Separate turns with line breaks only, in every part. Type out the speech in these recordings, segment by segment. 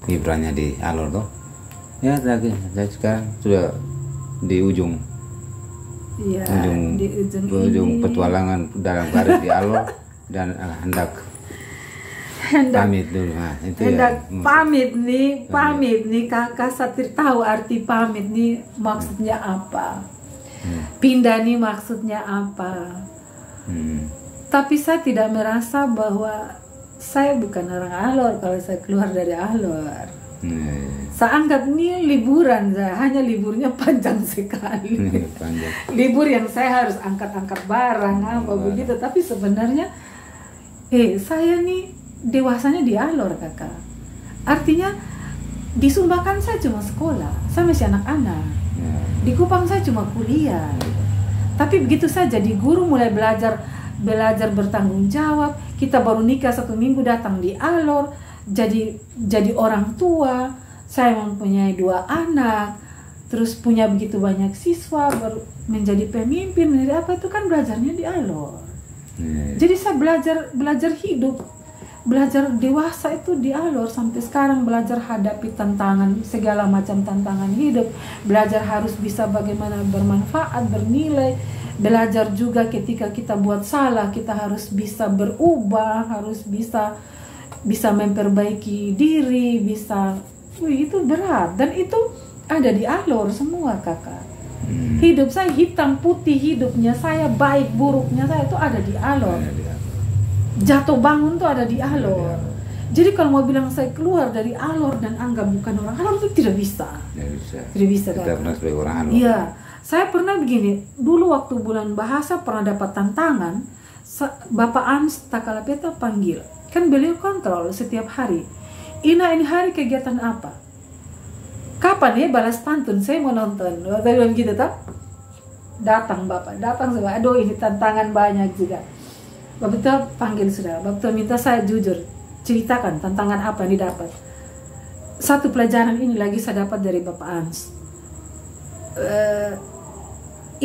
Kiprahnya di Alor tuh. Ya, lagi saya sekarang sudah di ujung.
Iya, di
ujung petualangan dalam karir di Alor dan hendak pamit dulu. Nah, itu
hendak
ya.
Pamit nih Kakak Satir tahu arti pamit nih maksudnya apa. Pindah nih maksudnya apa. Tapi saya tidak merasa bahwa saya bukan orang Alor kalau saya keluar dari Alor. Saya anggap ini liburan, hanya liburnya panjang sekali. Libur yang saya harus angkat-angkat barang apa begitu. Tapi sebenarnya saya nih dewasanya di Alor Kakak. Artinya di Sumba kan saya cuma sekolah, saya masih anak-anak. Di Kupang saya cuma kuliah. Tapi begitu saya jadi guru, mulai belajar bertanggung jawab. Kita baru nikah 1 minggu datang di Alor, jadi orang tua. Saya mempunyai 2 anak, terus punya begitu banyak siswa, menjadi pemimpin, menjadi apa, itu kan belajarnya di Alor. Jadi saya belajar hidup, belajar dewasa itu di Alor. Sampai sekarang belajar hadapi tantangan, segala macam tantangan hidup. Belajar harus bisa bagaimana bermanfaat, bernilai. Belajar juga ketika kita buat salah, kita harus bisa berubah, harus bisa memperbaiki diri, itu berat. Dan itu ada di Alor semua Kakak. Hidup saya hitam putih, hidupnya saya baik buruknya saya itu ada di Alor. Jatuh bangun tuh ada di Alor. Jadi kalau mau bilang saya keluar dari Alor dan anggap bukan orang Alor itu tidak bisa. Tidak bisa.
Kita pernah sebagai orang Alor.
Iya, saya pernah begini. Dulu waktu bulan bahasa pernah dapat tantangan. Bapak Ans Takalapeta panggil. Kan beliau kontrol setiap hari. Ina, ini hari kegiatan apa? Kapan ya balas pantun? Saya mau nonton. Waktu bilang gitu tak? Datang Bapak, datang semua. Aduh, ini tantangan banyak juga. Bapak itu panggil sudah. Bapak itu minta saya jujur, ceritakan tantangan apa yang didapat. Satu pelajaran ini lagi saya dapat dari Bapak Ans.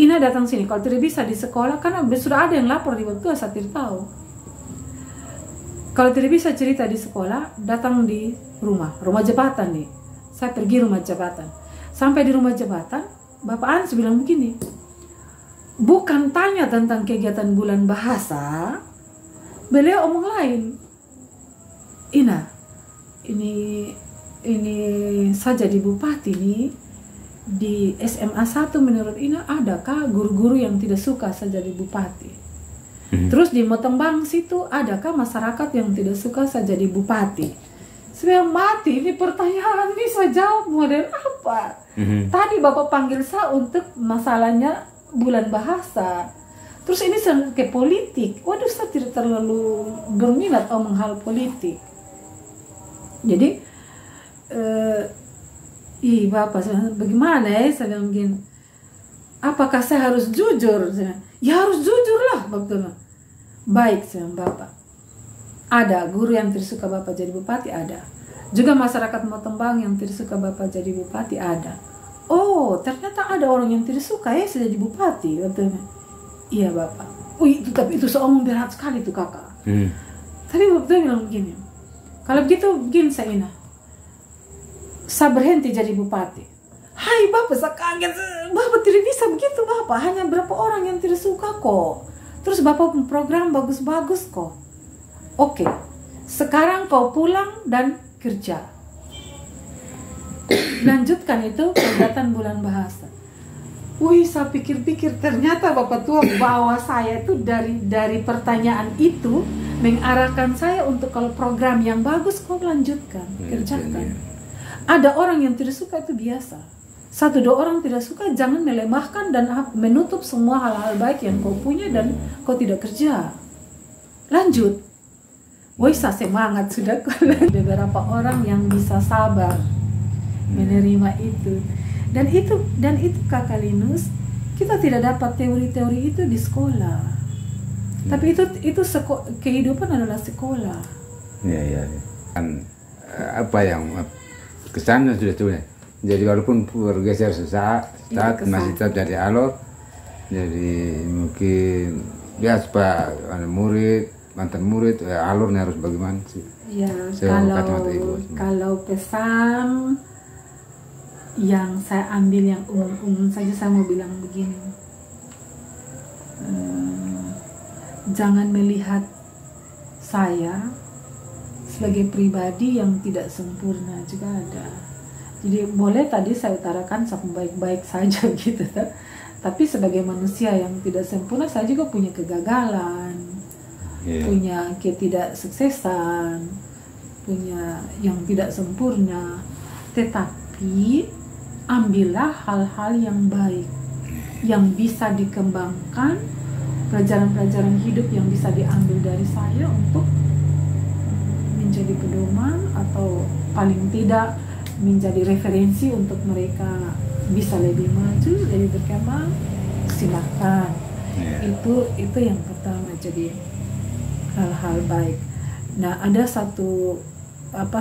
Ina datang sini. Kalau tidak bisa di sekolah, karena sudah ada yang lapor di waktu saya tidak tahu. Kalau tidak bisa cerita di sekolah, datang di rumah jabatan nih. Saya pergi rumah jabatan. Sampai di rumah jabatan, Bapak Ans bilang begini, bukan tanya tentang kegiatan bulan bahasa, beliau omong lain. Ina, ini saya jadi bupati nih, di SMA 1 menurut Ina adakah guru-guru yang tidak suka saya jadi bupati? Terus di Motembang situ adakah masyarakat yang tidak suka saya jadi bupati? Saya mati, ini pertanyaan ini saya jawab model apa? Tadi Bapak panggil saya untuk masalahnya bulan bahasa. Terus ini ke politik. Waduh, saya tidak terlalu berminat omong hal politik. Jadi Bapak, bagaimana ya? Saya bilang begini, apakah saya harus jujur? Ya harus jujur lah, Bapak. Baik, Bapak. Ada guru yang tidak suka Bapak jadi bupati, ada. Juga masyarakat Motembang yang tidak suka Bapak jadi bupati, ada. Oh, ternyata ada orang yang tidak suka ya saya jadi bupati, Bapak. Iya, Bapak. Tapi itu seomong berat sekali tuh Kakak. Tapi Bapak bilang begini, kalau begitu begini saya berhenti jadi bupati. Hai Bapak, saya kaget. Bapak tidak bisa begitu Bapak. Hanya berapa orang yang tidak suka kok. Terus Bapak program bagus-bagus kok. Oke, sekarang kau pulang dan kerja. Lanjutkan itu kegiatan bulan bahasa. Saya pikir-pikir ternyata Bapak tua bawa saya itu dari pertanyaan itu mengarahkan saya untuk kalau program yang bagus kau lanjutkan, kerjakan. Ada orang yang tidak suka itu biasa. 1-2 orang tidak suka, jangan melemahkan dan menutup semua hal-hal baik yang kau punya dan kau tidak kerja. Lanjut. Saya semangat sudah kalau beberapa orang yang bisa sabar menerima itu. Dan itu Kakak Linus, kita tidak dapat teori-teori itu di sekolah. Tapi itu kehidupan adalah sekolah.
Iya. Kan apa yang kesannya sudah tuh. Jadi walaupun bergeser sesaat, masih tetap jadi Alor. Jadi mungkin supaya murid mantan murid, alurnya harus bagaimana sih?
Ya,
Kata-kata Ibu.
kalau pesan yang saya ambil yang umum-umum saja, saya mau bilang begini. Jangan melihat saya sebagai pribadi yang tidak sempurna, juga ada. Jadi boleh tadi saya utarakan sampai baik-baik saja gitu. Tapi sebagai manusia yang tidak sempurna, saya juga punya kegagalan, punya ketidaksuksesan, punya yang tidak sempurna. Tetapi ambillah hal-hal yang baik, yang bisa dikembangkan, pelajaran-pelajaran hidup yang bisa diambil dari saya untuk menjadi pedoman atau paling tidak menjadi referensi untuk mereka bisa lebih maju, lebih berkembang. Silakan. Itu yang pertama, jadi hal-hal baik. Nah, ada satu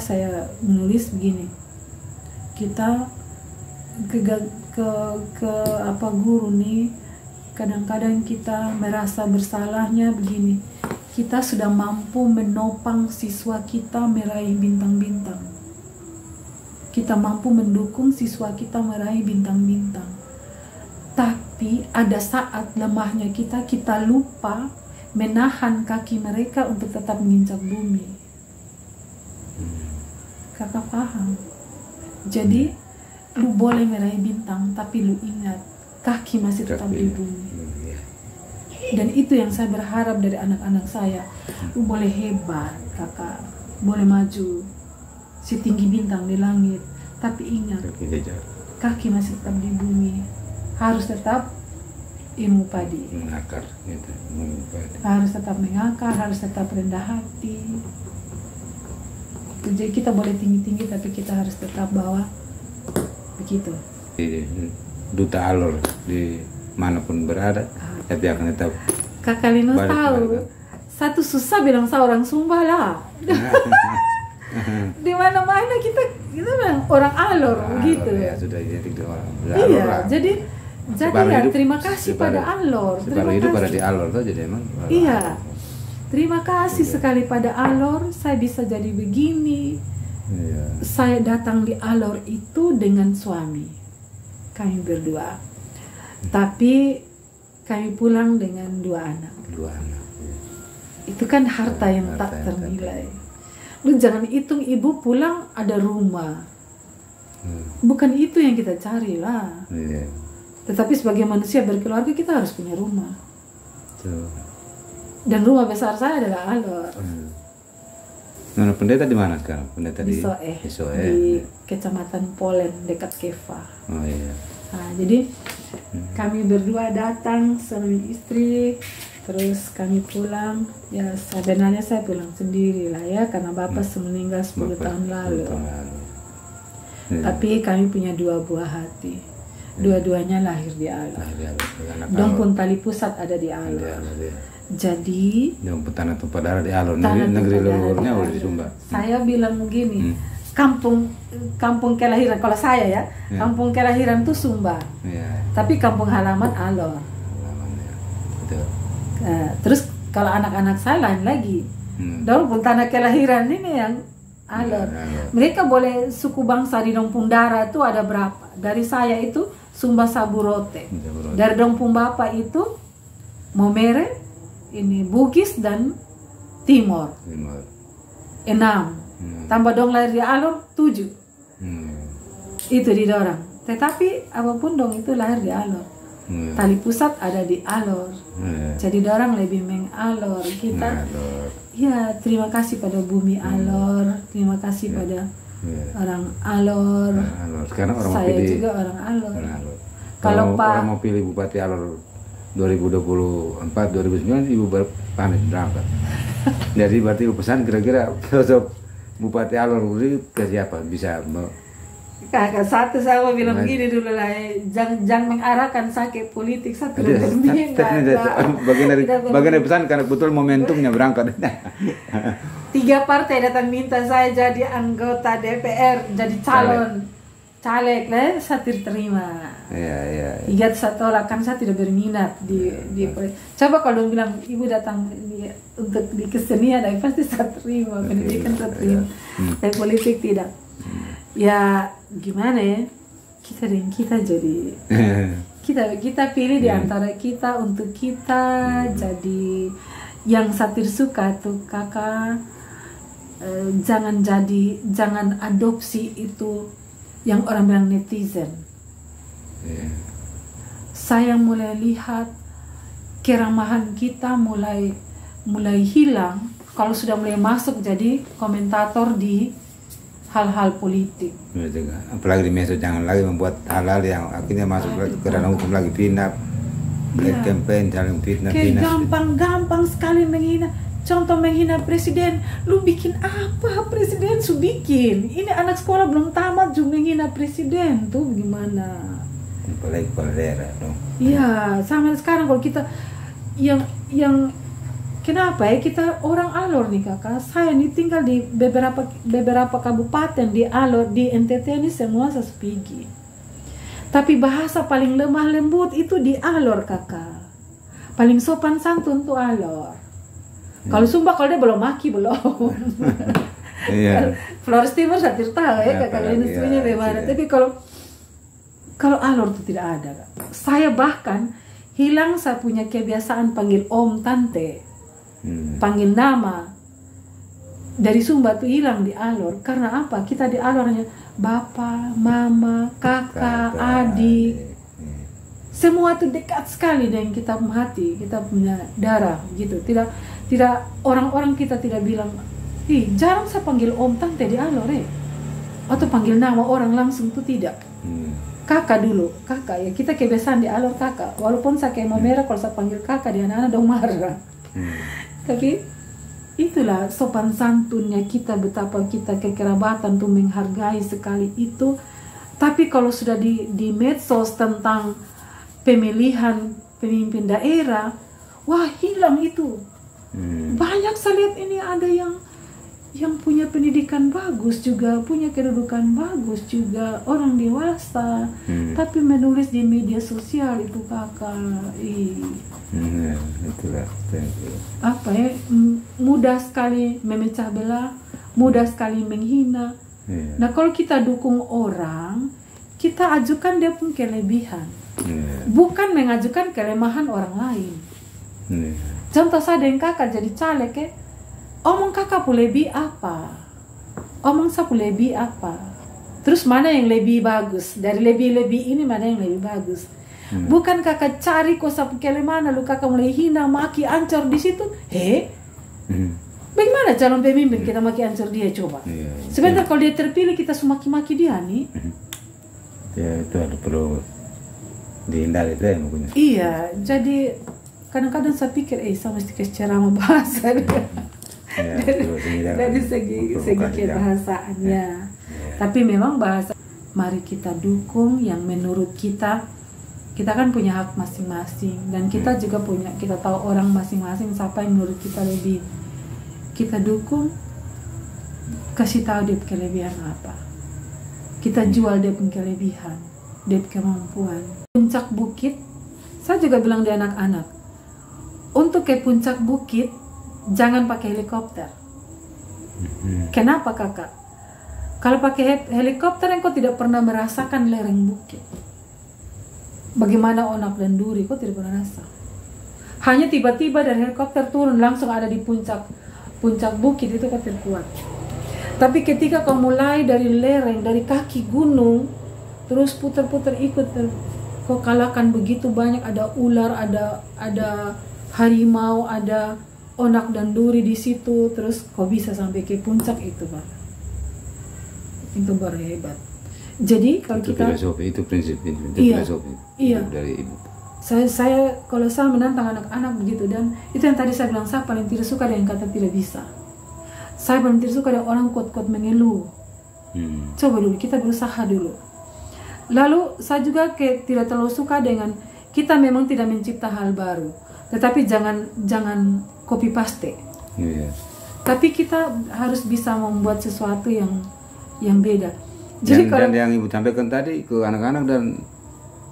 saya menulis begini. Kita ke guru nih, kadang-kadang kita merasa bersalahnya begini. Kita sudah mampu menopang siswa kita meraih bintang-bintang. Kita mampu mendukung siswa kita meraih bintang-bintang. Tapi ada saat lemahnya kita lupa menahan kaki mereka untuk tetap menginjak bumi. Kakak paham? Jadi, lu boleh meraih bintang, tapi lu ingat, kaki masih tetap di bumi. Dan itu yang saya berharap dari anak-anak saya. Lu boleh hebat, kakak. Boleh maju setinggi bintang di langit, tapi ingat, kaki masih tetap di bumi. Harus tetap ilmu padi,
mengakar gitu.
Harus tetap mengakar, harus tetap rendah hati. Jadi kita boleh tinggi-tinggi, tapi kita harus tetap bawah. Begitu.
Duta alur di manapun berada, tapi akan tetap.
Kakak Lino tahu, satu susah bilang saya orang Sumba lah. Di mana-mana kita bilang orang alor begitu.
Ya, sudah identik dengan orang.
Iya, jadi ya terima kasih pada alor.
Separuh hidup pada di alor tuh, jadi emang.
Iya. Terima kasih sekali pada alor, saya bisa jadi begini.
Iya.
Saya datang di alor itu dengan suami. Kami berdua. Tapi kami pulang dengan 2 anak.
2 anak.
Itu kan harta yang tak ternilai. Lu jangan hitung ibu pulang ada rumah. Bukan itu yang kita cari lah. Tetapi sebagai manusia berkeluarga kita harus punya rumah. Dan rumah besar saya adalah alor.
Nah, pendeta di mana sekarang? Pendeta
di Soe, di Kecamatan Polen dekat Kefa.
Oh iya.
Nah, jadi kami berdua datang suami istri. Terus kami pulang, ya sebenarnya saya pulang sendiri lah ya, karena bapak meninggal 10 tahun lalu. Tapi kami punya 2 buah hati. Dua-duanya lahir di alor. Dong pun tali pusat ada di alor. Jadi
dong tanah tumpah darah di alor. Negeri leluhurnya udah di Sumba.
Saya bilang begini, kampung kelahiran, kalau saya ya, kampung kelahiran tuh Sumba. Tapi kampung halaman alor. Terus kalau anak-anak saya lain lagi, dong pun tanah kelahiran ini yang alor. Mereka boleh suku bangsa di Dongpung Dara itu ada berapa? Dari saya itu Sumba Saburote. Dari Dongpung Bapak itu Momere, ini Bugis dan Timor. 6. Tambah dong lahir di alor 7. Itu didorong. Tetapi apapun dong itu lahir di alor. Tali pusat ada di alor. Jadi dorang lebih mengalor kita. Ya, terima kasih pada bumi alor, terima kasih pada orang alor.
Sekarang orang
saya
mau pilih,
juga orang alor.
Kalau orang mau pilih bupati alor 2024 2009 ibu pamit berangkat. Jadi berarti pesan kira-kira sosok bupati alor ke siapa bisa
Kakak satu saya mau bilang begini dulu lah, jangan mengarahkan sakit politik satu
bagian dari pesan karena betul momentumnya berangkat.
3 partai datang minta saya jadi anggota DPR, jadi caleg lah, saya tidak terima.
Iya.
Iya, saya tolak kan saya tidak berminat di coba kalau bilang ibu datang untuk di kesenian, pasti saya terima, pendidikan saya terima. Tapi politik tidak. Ya gimana ya? Kita jadi kita pilih di antara kita untuk kita jadi yang satir suka tuh kakak. Jangan adopsi itu yang orang bilang netizen. Saya mulai lihat keramahan kita mulai hilang kalau sudah mulai masuk jadi komentator di hal-hal politik.
Apalagi di medsos, jangan lagi membuat hal-hal yang akhirnya masuk ke ranah hukum lagi, fitnah, black campaign, saling fitnah.
Gampang sekali menghina. Contoh menghina presiden, lu bikin apa presiden su bikin? Ini anak sekolah belum tamat juga menghina presiden tuh gimana?
Apalagi kepala daerah dong.
Iya, sama sekarang kalau kita yang kenapa ya kita orang Alor nih kakak? Saya nih tinggal di beberapa kabupaten di Alor, di NTT ini semua saya sepigi. Tapi bahasa paling lemah lembut itu di Alor kakak. Paling sopan santun tuh Alor. Kalau Sumba kalau dia belum maki belum. Iya. Flores Timur saya tidak tahu ya kakak industrinya bagaimana. Tapi kalau Alor itu tidak ada. Saya bahkan hilang saya punya kebiasaan panggil om tante, panggil nama. Dari Sumba tuh hilang di Alor. Karena apa? Kita di Alor hanya bapak, mama, kakak, adik. Semua itu dekat sekali dengan kita hati, kita punya darah gitu. Tidak orang-orang kita tidak bilang, jarang saya panggil om tante di Alor atau panggil nama orang langsung tuh tidak. Kakak dulu, kakak ya kita kebiasaan di Alor kakak. Walaupun saya kayak mau merah kalau saya panggil kakak di anak-anak dong marah. Tapi itulah sopan santunnya kita, betapa kita kekerabatan tuh menghargai sekali itu. Tapi kalau sudah di medsos tentang pemilihan pemimpin daerah, wah hilang itu. Banyak saya lihat ini ada yang punya pendidikan bagus juga, punya kedudukan bagus juga, orang dewasa, tapi menulis di media sosial itu kakak,
itulah.
Apa ya, mudah sekali memecah belah, mudah sekali menghina. Nah kalau kita dukung orang, kita ajukan dia pun kelebihan, bukan mengajukan kelemahan orang lain. Contoh saya dengan kakak jadi caleg ya, omong kakak pun lebih apa, omong saya pun lebih apa, terus mana yang lebih bagus dari lebih ini, mana yang lebih bagus. Bukan kakak cari kosa kelemahan lalu kakak mulai hina, maki, ancur di situ. Bagaimana calon pemimpin kita maki ancur dia coba? Sebentar kalau dia terpilih kita semaki-maki dia nih.
Ya itu ada perlu dihindari deh mungkin.
Iya, jadi kadang-kadang saya pikir, saya mesti kasih ceramah bahasa dari segi kebahasaannya. Tapi memang bahasa, mari kita dukung yang menurut kita kan punya hak masing-masing, dan kita juga kita tahu orang masing-masing siapa yang menurut kita lebih kita dukung, kasih tahu dia kelebihan apa, kita jual dia pun kelebihan, dia kemampuan. Puncak bukit, saya juga bilang di anak-anak, untuk ke puncak bukit jangan pakai helikopter. Kenapa kakak? Kalau pakai helikopter engkau tidak pernah merasakan lereng bukit. Bagaimana Onak dan Duri, kau tidak pernah rasa. Hanya tiba-tiba dari helikopter turun langsung ada di puncak bukit itu kau terkuat. Tapi ketika kau mulai dari lereng, dari kaki gunung, terus putar-putar ikut, kau kalahkan begitu banyak, ada ular, ada harimau, ada Onak dan Duri di situ, terus kau bisa sampai ke puncak itu, Pak. Itu baru hebat. Jadi kalau
itu
kita
filosofi, itu prinsip, itu filosofi dari ibu.
Saya kalau saya menantang anak-anak begitu, dan itu yang tadi saya bilang, saya paling tidak suka dengan kata tidak bisa. Saya paling tidak suka dengan orang kuat-kuat mengeluh. Coba dulu kita berusaha dulu. Lalu saya juga tidak terlalu suka dengan kita memang tidak mencipta hal baru, tetapi jangan copy paste. Tapi kita harus bisa membuat sesuatu yang beda. Jadi
dan yang ibu sampaikan tadi ke anak-anak dan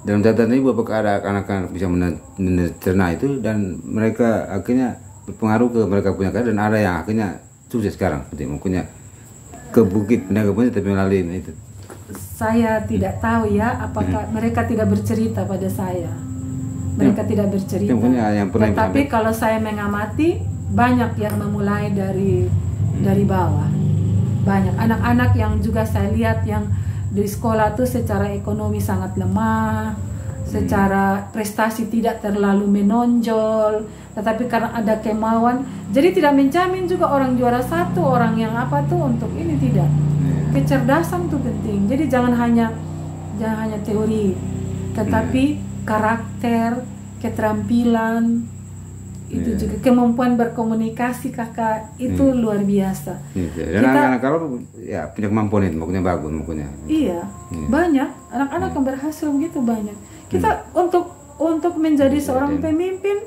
dalam catatan ibu, apakah ada anak-anak bisa mencerna itu dan mereka akhirnya berpengaruh ke mereka punya karya, dan ada yang akhirnya sukses sekarang, seperti mungkinnya ke Bukit Pendagang tapi melalui itu.
Saya tidak tahu ya apakah mereka tidak bercerita pada saya. Mereka tidak bercerita. Tetapi kalau saya mengamati, banyak yang memulai dari bawah. Banyak anak-anak yang juga saya lihat yang di sekolah tuh secara ekonomi sangat lemah, secara prestasi tidak terlalu menonjol, tetapi karena ada kemauan, jadi tidak menjamin juga orang juara 1, orang yang apa tuh untuk ini tidak. Kecerdasan tuh penting. Jadi jangan hanya teori, tetapi karakter, keterampilan, itu juga kemampuan berkomunikasi kakak itu luar biasa.
Dan anak-anak kalau ya punya kemampuan itu, makanya bagus, makanya.
Iya, banyak anak-anak yang berhasil begitu banyak. Kita untuk menjadi seorang pemimpin,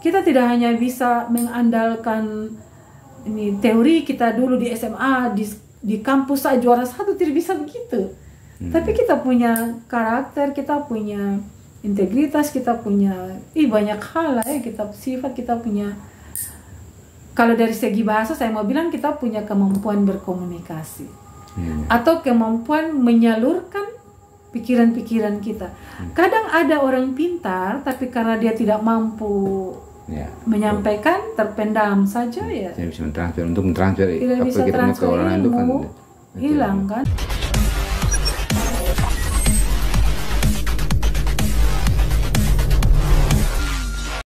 kita tidak hanya bisa mengandalkan ini teori kita dulu di SMA, di kampus saya juara 1, tidak bisa begitu. Tapi kita punya karakter, kita punya integritas, kita punya banyak hal lah ya, kita sifat, kita punya, kalau dari segi bahasa saya mau bilang kita punya kemampuan berkomunikasi atau kemampuan menyalurkan pikiran-pikiran kita. Kadang ada orang pintar tapi karena dia tidak mampu menyampaikan, terpendam saja ya.
Saya bisa mentransfer, untuk mentransfer
tidak bisa transfer ilmu, hilang kan.